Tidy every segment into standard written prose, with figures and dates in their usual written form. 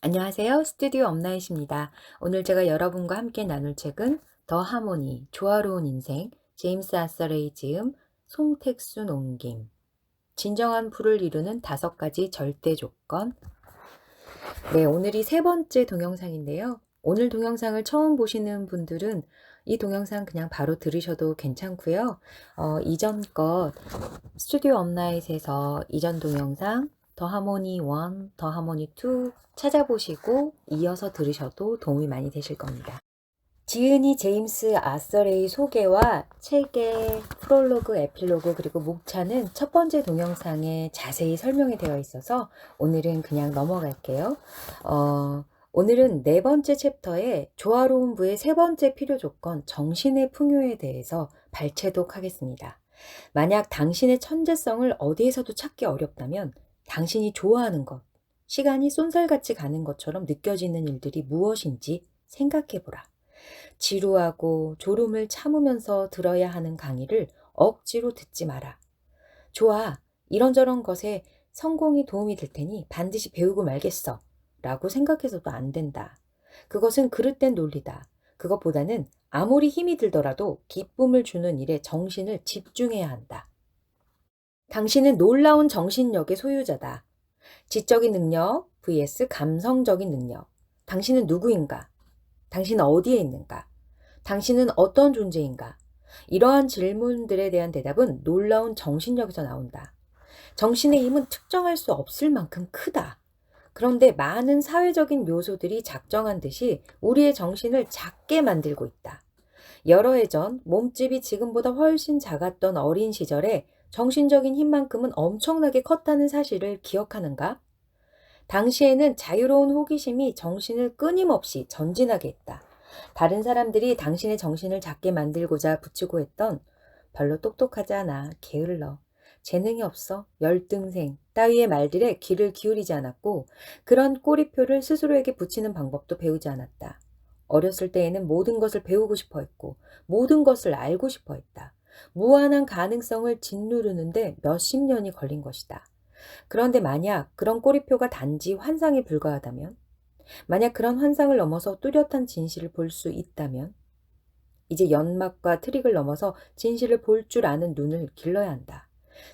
안녕하세요. 스튜디오 엄나잇입니다. 오늘 제가 여러분과 함께 나눌 책은 더 하모니, 조화로운 인생, 제임스 아서레이 지음, 송택순 옮김, 진정한 풀을 이루는 5가지 절대 조건. 네, 오늘이 세 번째 동영상인데요. 오늘 동영상을 처음 보시는 분들은 이 동영상 그냥 바로 들으셔도 괜찮고요. 이전 것 스튜디오 업나잇에서 이전 동영상 더 하모니 1, 더 하모니 2 찾아보시고 이어서 들으셔도 도움이 많이 되실 겁니다. 지은이 제임스 아서레이 소개와 책의 프롤로그, 에필로그 그리고 목차는 첫 번째 동영상에 자세히 설명이 되어 있어서 오늘은 그냥 넘어갈게요. 오늘은 네 번째 챕터의 조화로운 부의 세 번째 필요 조건 정신의 풍요에 대해서 발췌독하겠습니다. 만약 당신의 천재성을 어디에서도 찾기 어렵다면 당신이 좋아하는 것, 시간이 쏜살같이 가는 것처럼 느껴지는 일들이 무엇인지 생각해보라. 지루하고 졸음을 참으면서 들어야 하는 강의를 억지로 듣지 마라. 좋아, 이런저런 것에 성공이 도움이 될 테니 반드시 배우고 말겠어. 라고 생각해서도 안 된다. 그것은 그릇된 논리다. 그것보다는 아무리 힘이 들더라도 기쁨을 주는 일에 정신을 집중해야 한다. 당신은 놀라운 정신력의 소유자다. 지적인 능력 vs 감성적인 능력. 당신은 누구인가? 당신은 어디에 있는가? 당신은 어떤 존재인가? 이러한 질문들에 대한 대답은 놀라운 정신력에서 나온다. 정신의 힘은 측정할 수 없을 만큼 크다. 그런데 많은 사회적인 요소들이 작정한 듯이 우리의 정신을 작게 만들고 있다. 여러 해 전 몸집이 지금보다 훨씬 작았던 어린 시절에 정신적인 힘만큼은 엄청나게 컸다는 사실을 기억하는가? 당시에는 자유로운 호기심이 정신을 끊임없이 전진하게 했다. 다른 사람들이 당신의 정신을 작게 만들고자 붙이고 했던 별로 똑똑하지 않아, 게을러, 재능이 없어, 열등생 따위의 말들에 귀를 기울이지 않았고 그런 꼬리표를 스스로에게 붙이는 방법도 배우지 않았다. 어렸을 때에는 모든 것을 배우고 싶어 했고 모든 것을 알고 싶어 했다. 무한한 가능성을 짓누르는데 몇십 년이 걸린 것이다. 그런데 만약 그런 꼬리표가 단지 환상에 불과하다면, 만약 그런 환상을 넘어서 뚜렷한 진실을 볼 수 있다면, 이제 연막과 트릭을 넘어서 진실을 볼 줄 아는 눈을 길러야 한다.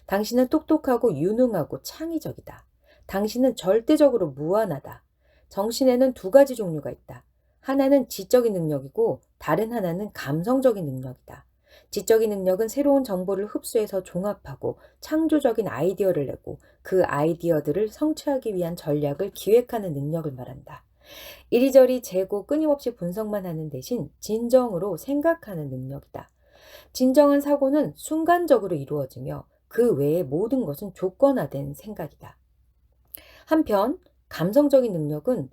당신은 똑똑하고 유능하고 창의적이다. 당신은 절대적으로 무한하다. 정신에는 두 가지 종류가 있다. 하나는 지적인 능력이고 다른 하나는 감성적인 능력이다. 지적인 능력은 새로운 정보를 흡수해서 종합하고 창조적인 아이디어를 내고 그 아이디어들을 성취하기 위한 전략을 기획하는 능력을 말한다. 이리저리 재고 끊임없이 분석만 하는 대신 진정으로 생각하는 능력이다. 진정한 사고는 순간적으로 이루어지며 그 외의 모든 것은 조건화된 생각이다. 한편 감성적인 능력은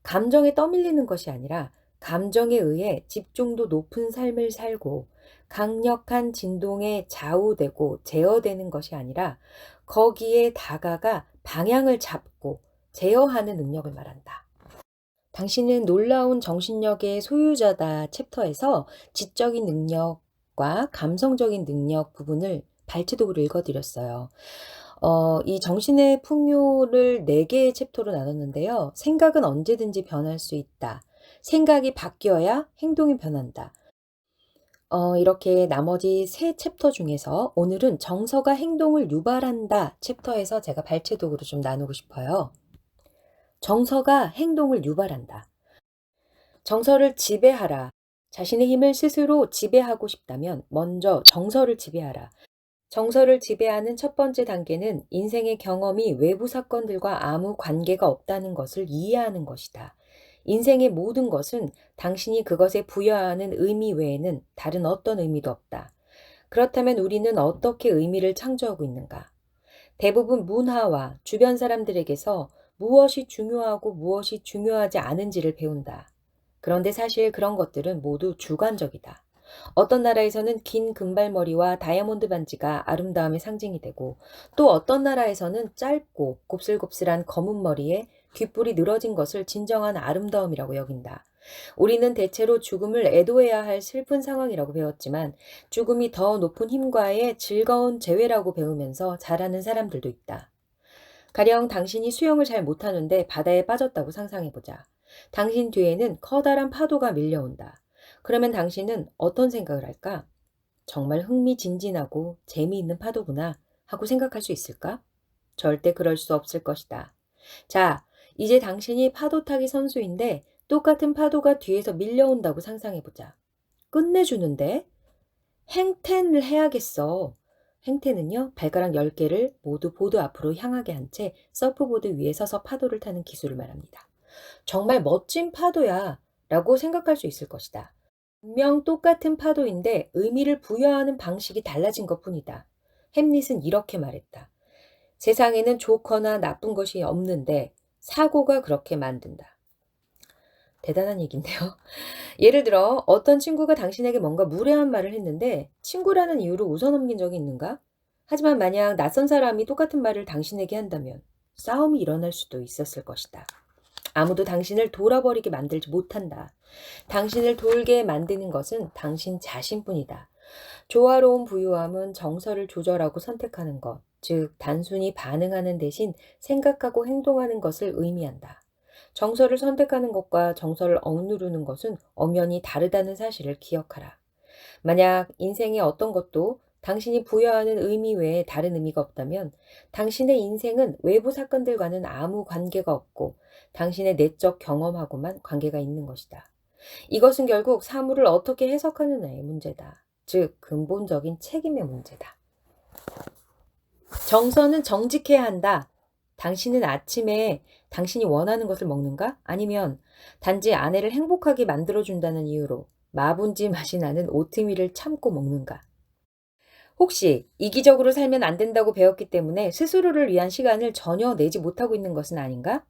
감정에 떠밀리는 것이 아니라 감정에 의해 집중도 높은 삶을 살고 강력한 진동에 좌우되고 제어되는 것이 아니라 거기에 다가가 방향을 잡고 제어하는 능력을 말한다. 당신은 놀라운 정신력의 소유자다 챕터에서 지적인 능력과 감성적인 능력 부분을 발췌독으로 읽어드렸어요. 이 정신의 풍요를 4개의 챕터로 나눴는데요. 생각은 언제든지 변할 수 있다. 생각이 바뀌어야 행동이 변한다. 이렇게 나머지 3 챕터 중에서 오늘은 정서가 행동을 유발한다 챕터에서 제가 발췌독으로 좀 나누고 싶어요. 정서가 행동을 유발한다. 정서를 지배하라. 자신의 힘을 스스로 지배하고 싶다면 먼저 정서를 지배하라. 정서를 지배하는 첫 번째 단계는 인생의 경험이 외부 사건들과 아무 관계가 없다는 것을 이해하는 것이다. 인생의 모든 것은 당신이 그것에 부여하는 의미 외에는 다른 어떤 의미도 없다. 그렇다면 우리는 어떻게 의미를 창조하고 있는가? 대부분 문화와 주변 사람들에게서 무엇이 중요하고 무엇이 중요하지 않은지를 배운다. 그런데 사실 그런 것들은 모두 주관적이다. 어떤 나라에서는 긴 금발머리와 다이아몬드 반지가 아름다움의 상징이 되고 또 어떤 나라에서는 짧고 곱슬곱슬한 검은 머리에 귓불이 늘어진 것을 진정한 아름다움이라고 여긴다. 우리는 대체로 죽음을 애도해야 할 슬픈 상황이라고 배웠지만 죽음이 더 높은 힘과의 즐거운 재회라고 배우면서 자라는 사람들도 있다. 가령 당신이 수영을 잘 못하는데 바다에 빠졌다고 상상해보자. 당신 뒤에는 커다란 파도가 밀려온다. 그러면 당신은 어떤 생각을 할까? 정말 흥미진진하고 재미있는 파도구나 하고 생각할 수 있을까? 절대 그럴 수 없을 것이다. 자, 이제 당신이 파도 타기 선수인데 똑같은 파도가 뒤에서 밀려온다고 상상해보자. 끝내주는데? 행텐을 해야겠어. 행텐은요, 발가락 10개를 모두 보드 앞으로 향하게 한 채 서프보드 위에 서서 파도를 타는 기술을 말합니다. 정말 멋진 파도야 라고 생각할 수 있을 것이다. 분명 똑같은 파도인데 의미를 부여하는 방식이 달라진 것 뿐이다. 햄릿은 이렇게 말했다. 세상에는 좋거나 나쁜 것이 없는데 사고가 그렇게 만든다. 대단한 얘기인데요. 예를 들어 어떤 친구가 당신에게 뭔가 무례한 말을 했는데 친구라는 이유로 웃어넘긴 적이 있는가? 하지만 만약 낯선 사람이 똑같은 말을 당신에게 한다면 싸움이 일어날 수도 있었을 것이다. 아무도 당신을 돌아버리게 만들지 못한다. 당신을 돌게 만드는 것은 당신 자신뿐이다. 조화로운 부유함은 정서를 조절하고 선택하는 것, 즉 단순히 반응하는 대신 생각하고 행동하는 것을 의미한다. 정서를 선택하는 것과 정서를 억누르는 것은 엄연히 다르다는 사실을 기억하라. 만약 인생의 어떤 것도 당신이 부여하는 의미 외에 다른 의미가 없다면 당신의 인생은 외부 사건들과는 아무 관계가 없고 당신의 내적 경험하고만 관계가 있는 것이다. 이것은 결국 사물을 어떻게 해석하느냐의 문제다. 즉, 근본적인 책임의 문제다. 정서는 정직해야 한다. 당신은 아침에 당신이 원하는 것을 먹는가? 아니면 단지 아내를 행복하게 만들어준다는 이유로 마분지 맛이 나는 오트밀을 참고 먹는가? 혹시 이기적으로 살면 안 된다고 배웠기 때문에 스스로를 위한 시간을 전혀 내지 못하고 있는 것은 아닌가?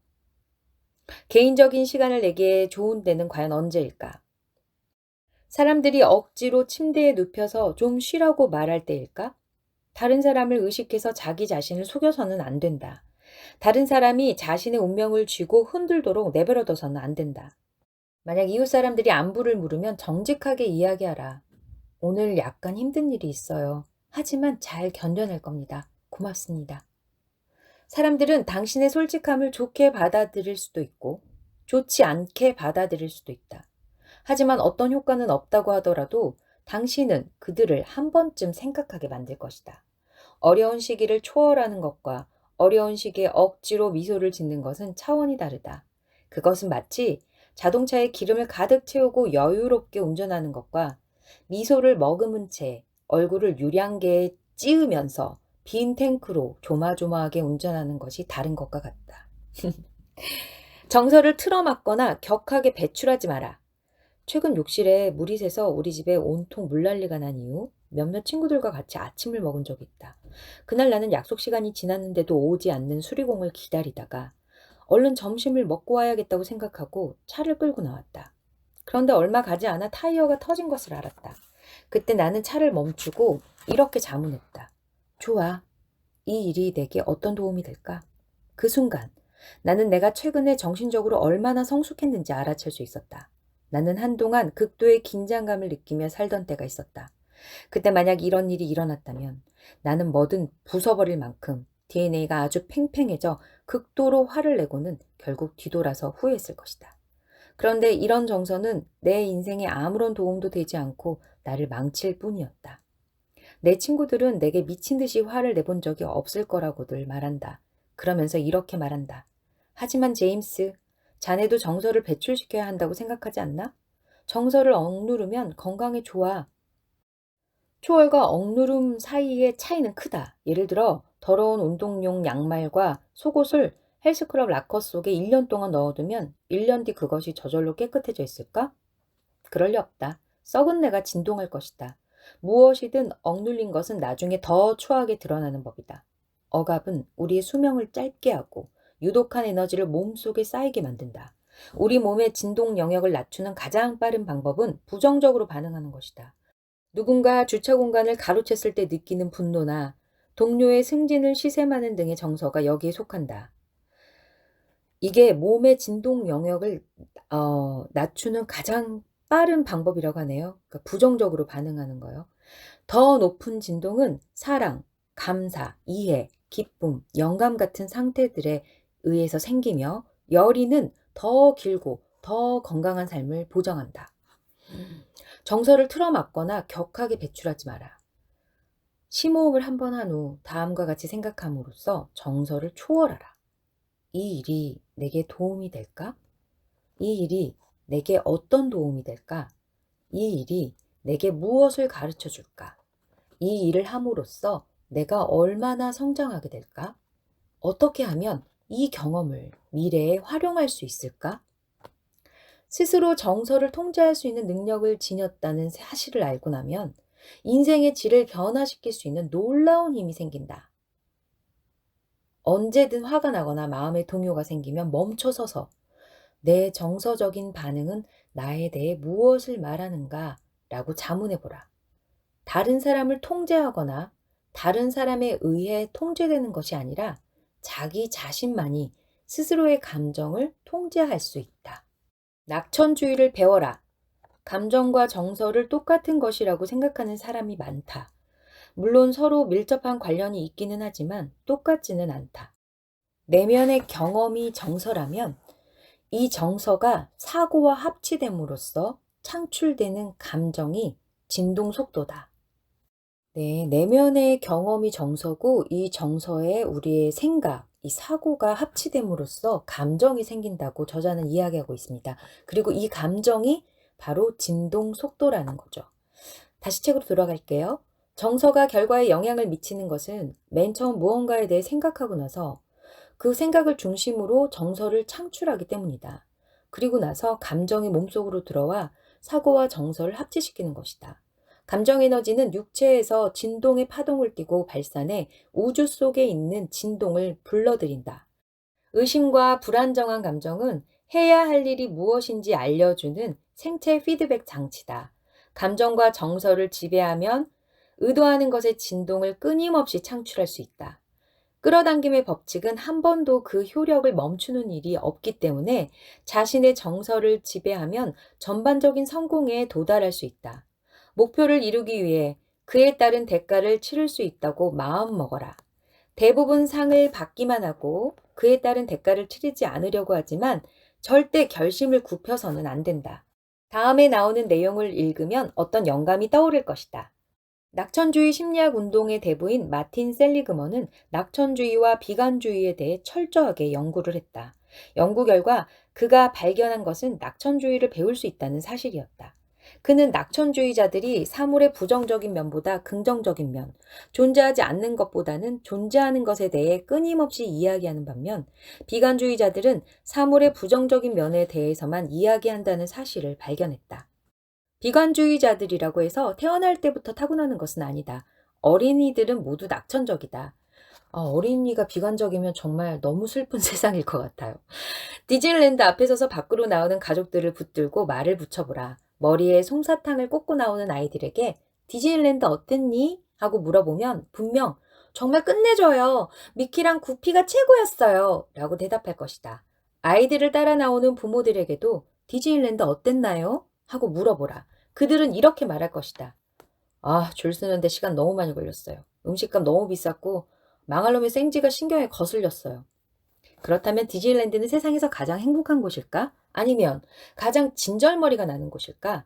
개인적인 시간을 내기에 좋은 때는 과연 언제일까? 사람들이 억지로 침대에 눕혀서 좀 쉬라고 말할 때일까? 다른 사람을 의식해서 자기 자신을 속여서는 안 된다. 다른 사람이 자신의 운명을 쥐고 흔들도록 내버려둬서는 안 된다. 만약 이웃 사람들이 안부를 물으면 정직하게 이야기하라. 오늘 약간 힘든 일이 있어요. 하지만 잘 견뎌낼 겁니다. 고맙습니다. 사람들은 당신의 솔직함을 좋게 받아들일 수도 있고 좋지 않게 받아들일 수도 있다. 하지만 어떤 효과는 없다고 하더라도 당신은 그들을 한 번쯤 생각하게 만들 것이다. 어려운 시기를 초월하는 것과 어려운 시기에 억지로 미소를 짓는 것은 차원이 다르다. 그것은 마치 자동차에 기름을 가득 채우고 여유롭게 운전하는 것과 미소를 머금은 채 얼굴을 유량계에 찌으면서 빈 탱크로 조마조마하게 운전하는 것이 다른 것과 같다. 정서를 틀어막거나 격하게 배출하지 마라. 최근 욕실에 물이 새서 우리 집에 온통 물난리가 난 이후 몇몇 친구들과 같이 아침을 먹은 적이 있다. 그날 나는 약속 시간이 지났는데도 오지 않는 수리공을 기다리다가 얼른 점심을 먹고 와야겠다고 생각하고 차를 끌고 나왔다. 그런데 얼마 가지 않아 타이어가 터진 것을 알았다. 그때 나는 차를 멈추고 이렇게 자문했다. 좋아. 이 일이 내게 어떤 도움이 될까? 그 순간 나는 내가 최근에 정신적으로 얼마나 성숙했는지 알아챌 수 있었다. 나는 한동안 극도의 긴장감을 느끼며 살던 때가 있었다. 그때 만약 이런 일이 일어났다면 나는 뭐든 부숴버릴 만큼 DNA가 아주 팽팽해져 극도로 화를 내고는 결국 뒤돌아서 후회했을 것이다. 그런데 이런 정서는 내 인생에 아무런 도움도 되지 않고 나를 망칠 뿐이었다. 내 친구들은 내게 미친 듯이 화를 내본 적이 없을 거라고들 말한다. 그러면서 이렇게 말한다. 하지만 제임스, 자네도 정서를 배출시켜야 한다고 생각하지 않나? 정서를 억누르면 건강에 좋아. 초월과 억누름 사이의 차이는 크다. 예를 들어 더러운 운동용 양말과 속옷을 헬스클럽 라커 속에 1년 동안 넣어두면 1년 뒤 그것이 저절로 깨끗해져 있을까? 그럴 리 없다. 썩은 내가 진동할 것이다. 무엇이든 억눌린 것은 나중에 더 추하게 드러나는 법이다. 억압은 우리의 수명을 짧게 하고 유독한 에너지를 몸속에 쌓이게 만든다. 우리 몸의 진동 영역을 낮추는 가장 빠른 방법은 부정적으로 반응하는 것이다. 누군가 주차 공간을 가로챘을 때 느끼는 분노나 동료의 승진을 시샘하는 등의 정서가 여기에 속한다. 이게 몸의 진동 영역을 낮추는 가장 빠른 방법이라고 하네요. 그러니까 부정적으로 반응하는 거요. 더 높은 진동은 사랑, 감사, 이해, 기쁨, 영감 같은 상태들에 의해서 생기며 열의는 더 길고 더 건강한 삶을 보장한다. 정서를 틀어막거나 격하게 배출하지 마라. 심호흡을 한 번 한 후 다음과 같이 생각함으로써 정서를 초월하라. 이 일이 내게 도움이 될까? 이 일이 내게 어떤 도움이 될까? 이 일이 내게 무엇을 가르쳐 줄까? 이 일을 함으로써 내가 얼마나 성장하게 될까? 어떻게 하면 이 경험을 미래에 활용할 수 있을까? 스스로 정서를 통제할 수 있는 능력을 지녔다는 사실을 알고 나면 인생의 질을 변화시킬 수 있는 놀라운 힘이 생긴다. 언제든 화가 나거나 마음의 동요가 생기면 멈춰서서 내 정서적인 반응은 나에 대해 무엇을 말하는가 라고 자문해 보라. 다른 사람을 통제하거나 다른 사람에 의해 통제되는 것이 아니라 자기 자신만이 스스로의 감정을 통제할 수 있다. 낙천주의를 배워라. 감정과 정서를 똑같은 것이라고 생각하는 사람이 많다. 물론 서로 밀접한 관련이 있기는 하지만 똑같지는 않다. 내면의 경험이 정서라면 이 정서가 사고와 합치됨으로써 창출되는 감정이 진동 속도다. 네, 내면의 경험이 정서고 이 정서에 우리의 생각, 이 사고가 합치됨으로써 감정이 생긴다고 저자는 이야기하고 있습니다. 그리고 이 감정이 바로 진동 속도라는 거죠. 다시 책으로 돌아갈게요. 정서가 결과에 영향을 미치는 것은 맨 처음 무언가에 대해 생각하고 나서 그 생각을 중심으로 정서를 창출하기 때문이다. 그리고 나서 감정이 몸속으로 들어와 사고와 정서를 합치시키는 것이다. 감정 에너지는 육체에서 진동의 파동을 띠고 발산해 우주 속에 있는 진동을 불러들인다. 의심과 불안정한 감정은 해야 할 일이 무엇인지 알려주는 생체 피드백 장치다. 감정과 정서를 지배하면 의도하는 것의 진동을 끊임없이 창출할 수 있다. 끌어당김의 법칙은 한 번도 그 효력을 멈추는 일이 없기 때문에 자신의 정서를 지배하면 전반적인 성공에 도달할 수 있다. 목표를 이루기 위해 그에 따른 대가를 치를 수 있다고 마음먹어라. 대부분 상을 받기만 하고 그에 따른 대가를 치르지 않으려고 하지만 절대 결심을 굽혀서는 안 된다. 다음에 나오는 내용을 읽으면 어떤 영감이 떠오를 것이다. 낙천주의 심리학 운동의 대부인 마틴 셀리그먼은 낙천주의와 비관주의에 대해 철저하게 연구를 했다. 연구 결과 그가 발견한 것은 낙천주의를 배울 수 있다는 사실이었다. 그는 낙천주의자들이 사물의 부정적인 면보다 긍정적인 면, 존재하지 않는 것보다는 존재하는 것에 대해 끊임없이 이야기하는 반면 비관주의자들은 사물의 부정적인 면에 대해서만 이야기한다는 사실을 발견했다. 비관주의자들이라고 해서 태어날 때부터 타고나는 것은 아니다. 어린이들은 모두 낙천적이다. 어린이가 비관적이면 정말 너무 슬픈 세상일 것 같아요. 디즈니랜드 앞에 서서 밖으로 나오는 가족들을 붙들고 말을 붙여보라. 머리에 솜사탕을 꽂고 나오는 아이들에게 디즈니랜드 어땠니? 하고 물어보면 분명 정말 끝내줘요. 미키랑 구피가 최고였어요. 라고 대답할 것이다. 아이들을 따라 나오는 부모들에게도 디즈니랜드 어땠나요? 하고 물어보라. 그들은 이렇게 말할 것이다. 줄 서는데 시간 너무 많이 걸렸어요. 음식값 너무 비쌌고 망할 놈의 생쥐가 신경에 거슬렸어요. 그렇다면 디즈니랜드는 세상에서 가장 행복한 곳일까? 아니면 가장 진절머리가 나는 곳일까?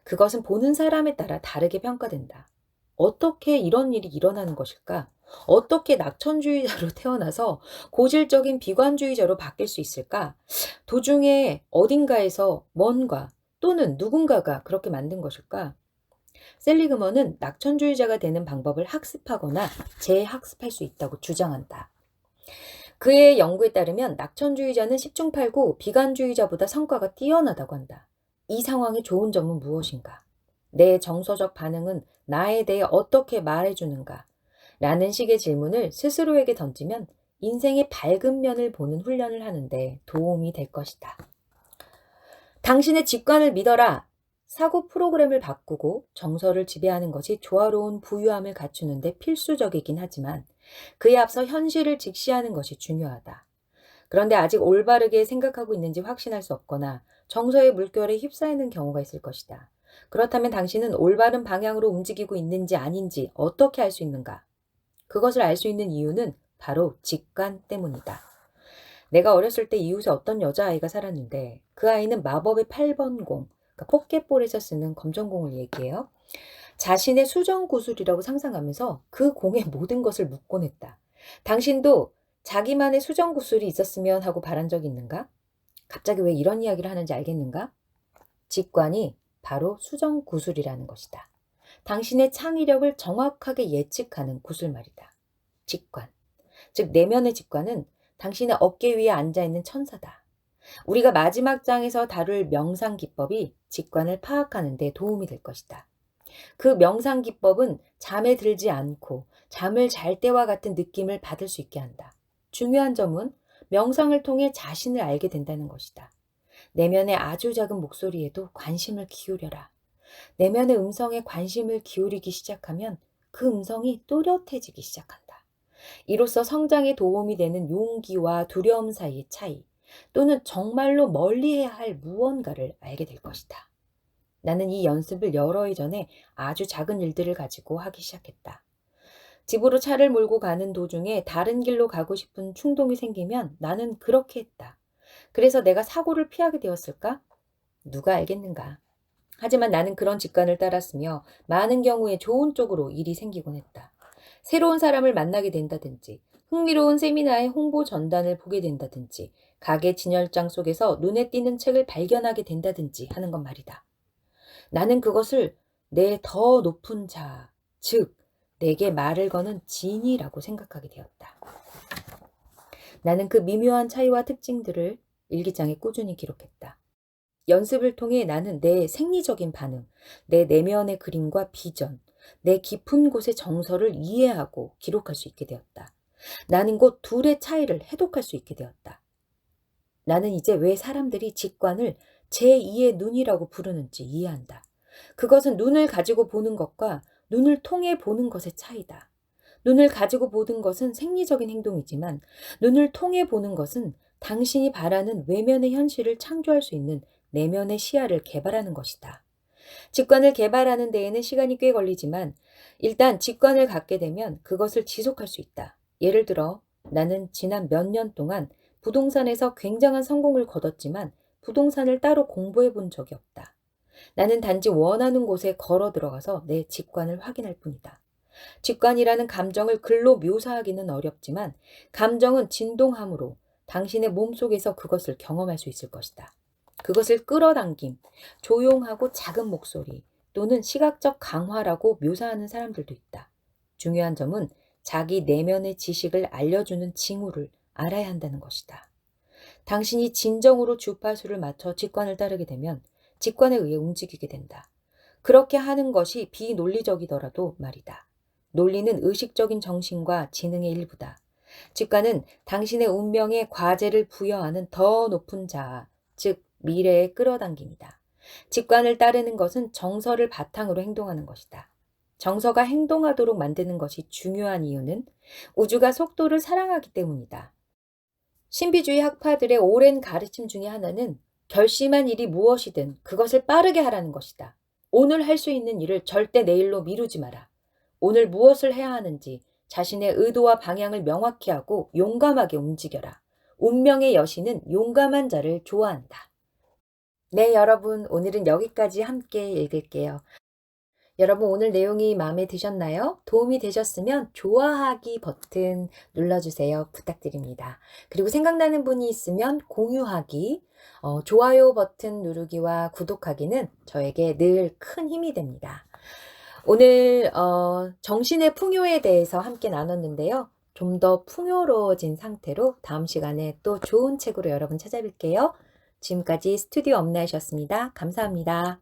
그것은 보는 사람에 따라 다르게 평가된다. 어떻게 이런 일이 일어나는 것일까? 어떻게 낙천주의자로 태어나서 고질적인 비관주의자로 바뀔 수 있을까? 도중에 어딘가에서 뭔가 또는 누군가가 그렇게 만든 것일까? 셀리그먼은 낙천주의자가 되는 방법을 학습하거나 재학습할 수 있다고 주장한다. 그의 연구에 따르면 낙천주의자는 10중8구 비관주의자보다 성과가 뛰어나다고 한다. 이 상황의 좋은 점은 무엇인가? 내 정서적 반응은 나에 대해 어떻게 말해주는가? 라는 식의 질문을 스스로에게 던지면 인생의 밝은 면을 보는 훈련을 하는데 도움이 될 것이다. 당신의 직관을 믿어라. 사고 프로그램을 바꾸고 정서를 지배하는 것이 조화로운 부유함을 갖추는데 필수적이긴 하지만 그에 앞서 현실을 직시하는 것이 중요하다. 그런데 아직 올바르게 생각하고 있는지 확신할 수 없거나 정서의 물결에 휩싸이는 경우가 있을 것이다. 그렇다면 당신은 올바른 방향으로 움직이고 있는지 아닌지 어떻게 알 수 있는가? 그것을 알 수 있는 이유는 바로 직관 때문이다. 내가 어렸을 때 이웃에 어떤 여자아이가 살았는데 그 아이는 마법의 8번 공, 그러니까 포켓볼에서 쓰는 검정공을 얘기해요. 자신의 수정 구슬이라고 상상하면서 그 공에 모든 것을 묻곤 했다. 당신도 자기만의 수정 구슬이 있었으면 하고 바란 적 있는가? 갑자기 왜 이런 이야기를 하는지 알겠는가? 직관이 바로 수정 구슬이라는 것이다. 당신의 창의력을 정확하게 예측하는 구슬 말이다. 직관. 즉 내면의 직관은 당신의 어깨 위에 앉아있는 천사다. 우리가 마지막 장에서 다룰 명상 기법이 직관을 파악하는 데 도움이 될 것이다. 그 명상 기법은 잠에 들지 않고 잠을 잘 때와 같은 느낌을 받을 수 있게 한다. 중요한 점은 명상을 통해 자신을 알게 된다는 것이다. 내면의 아주 작은 목소리에도 관심을 기울여라. 내면의 음성에 관심을 기울이기 시작하면 그 음성이 또렷해지기 시작한다. 이로써 성장에 도움이 되는 용기와 두려움 사이의 차이, 또는 정말로 멀리해야 할 무언가를 알게 될 것이다. 나는 이 연습을 여러 해 전에 아주 작은 일들을 가지고 하기 시작했다. 집으로 차를 몰고 가는 도중에 다른 길로 가고 싶은 충동이 생기면 나는 그렇게 했다. 그래서 내가 사고를 피하게 되었을까? 누가 알겠는가? 하지만 나는 그런 직관을 따랐으며 많은 경우에 좋은 쪽으로 일이 생기곤 했다. 새로운 사람을 만나게 된다든지, 흥미로운 세미나의 홍보 전단을 보게 된다든지, 가게 진열장 속에서 눈에 띄는 책을 발견하게 된다든지 하는 것 말이다. 나는 그것을 내 더 높은 자, 즉 내게 말을 거는 진이라고 생각하게 되었다. 나는 그 미묘한 차이와 특징들을 일기장에 꾸준히 기록했다. 연습을 통해 나는 내 생리적인 반응, 내 내면의 그림과 비전, 내 깊은 곳의 정서를 이해하고 기록할 수 있게 되었다. 나는 곧 둘의 차이를 해독할 수 있게 되었다. 나는 이제 왜 사람들이 직관을 제2의 눈이라고 부르는지 이해한다. 그것은 눈을 가지고 보는 것과 눈을 통해 보는 것의 차이다. 눈을 가지고 보는 것은 생리적인 행동이지만 눈을 통해 보는 것은 당신이 바라는 외면의 현실을 창조할 수 있는 내면의 시야를 개발하는 것이다. 직관을 개발하는 데에는 시간이 꽤 걸리지만 일단 직관을 갖게 되면 그것을 지속할 수 있다. 예를 들어 나는 지난 몇 년 동안 부동산에서 굉장한 성공을 거뒀지만 부동산을 따로 공부해 본 적이 없다. 나는 단지 원하는 곳에 걸어 들어가서 내 직관을 확인할 뿐이다. 직관이라는 감정을 글로 묘사하기는 어렵지만 감정은 진동함으로 당신의 몸속에서 그것을 경험할 수 있을 것이다. 그것을 끌어당김, 조용하고 작은 목소리 또는 시각적 강화라고 묘사하는 사람들도 있다. 중요한 점은 자기 내면의 지식을 알려주는 징후를 알아야 한다는 것이다. 당신이 진정으로 주파수를 맞춰 직관을 따르게 되면 직관에 의해 움직이게 된다. 그렇게 하는 것이 비논리적이더라도 말이다. 논리는 의식적인 정신과 지능의 일부다. 직관은 당신의 운명에 과제를 부여하는 더 높은 자아, 즉 미래의 끌어당김이다. 직관을 따르는 것은 정서를 바탕으로 행동하는 것이다. 정서가 행동하도록 만드는 것이 중요한 이유는 우주가 속도를 사랑하기 때문이다. 신비주의 학파들의 오랜 가르침 중에 하나는 결심한 일이 무엇이든 그것을 빠르게 하라는 것이다. 오늘 할 수 있는 일을 절대 내일로 미루지 마라. 오늘 무엇을 해야 하는지 자신의 의도와 방향을 명확히 하고 용감하게 움직여라. 운명의 여신은 용감한 자를 좋아한다. 네, 여러분, 오늘은 여기까지 함께 읽을게요. 여러분, 오늘 내용이 마음에 드셨나요? 도움이 되셨으면 좋아하기 버튼 눌러주세요. 부탁드립니다. 그리고 생각나는 분이 있으면 공유하기, 좋아요 버튼 누르기와 구독하기는 저에게 늘 큰 힘이 됩니다. 오늘 정신의 풍요에 대해서 함께 나눴는데요. 좀 더 풍요로워진 상태로 다음 시간에 또 좋은 책으로 여러분 찾아뵐게요. 지금까지 스튜디오 엄나이셨습니다. 감사합니다.